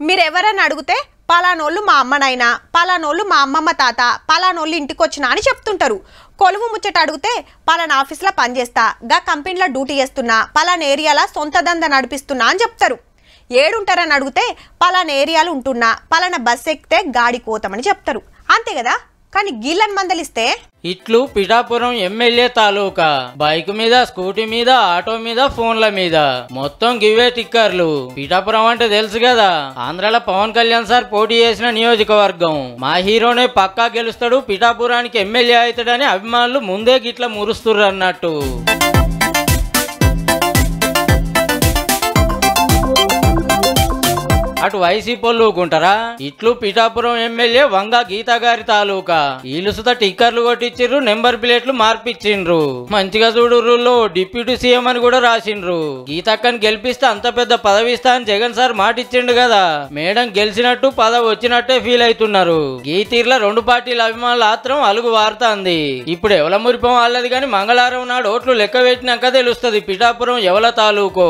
మీరెవరని అడిగితే పలానోళ్ళు మా అమ్మనైనా, పలానోళ్ళు మా అమ్మమ్మ తాత, పలానోళ్ళు ఇంటికి వచ్చినా అని చెప్తుంటారు. కొలువు ముచ్చట అడిగితే పలానా ఆఫీస్లో పనిచేస్తా, గా కంపెనీలో డ్యూటీ చేస్తున్నా, పలానా ఏరియాలో సొంత దంద నడిపిస్తున్నా అని చెప్తారు. ఏడుంటారని అడిగితే పలానా ఏరియాలు ఉంటున్నా, పలానా బస్ ఎక్కితే గాడి కోతామని చెప్తారు. అంతే కదా. కానీ గీళ్ళని మందలిస్తే ఇట్లు పిఠాపురం ఎమ్మెల్యే తాలూకా బైక్ మీద, స్కూటీ మీద, ఆటో మీద, ఫోన్ల మీద మొత్తం గివే టిక్కర్లు. పిఠాపురం అంటే తెలుసు కదా, ఆంధ్రాలో పవన్ కళ్యాణ్ సార్ పోటీ చేసిన నియోజకవర్గం. మా హీరోనే పక్కా గెలుస్తాడు, పిఠాపురానికి ఎమ్మెల్యే అవుతాడని అభిమానులు ముందే గిట్ల మురుస్తుర్రు అన్నట్టు. అటు వైసీపీలు ఊకుంటారా? ఇట్లు పిఠాపురం ఎమ్మెల్యే వంగ గీతా గారి తాలూకా ఈలుసుత టిక్కర్లు కొట్టించిండ్రు, నెంబర్ ప్లేట్లు మార్పిచ్చిండ్రు. మంచిగా చూడుర్రులో డిప్యూటీ సీఎం అని కూడా రాసిండ్రు. గీతక్కని గెలిపిస్తే అంత పెద్ద పదవి ఇస్తా అని జగన్ సార్ మాటిచ్చిండు కదా. మేడం గెలిచినట్టు పదవి వచ్చినట్టే ఫీల్ అవుతున్నారు. ఈ తీర్ల రెండు పార్టీల అభిమానుల ఆత్రం అలుగు వారుతాంది. ఇప్పుడు ఎవల మురిపం వాళ్ళది, కానీ మంగళవారం నాడు ఓట్లు లెక్క పెట్టినాక తెలుస్తుంది పిఠాపురం ఎవల తాలూకో.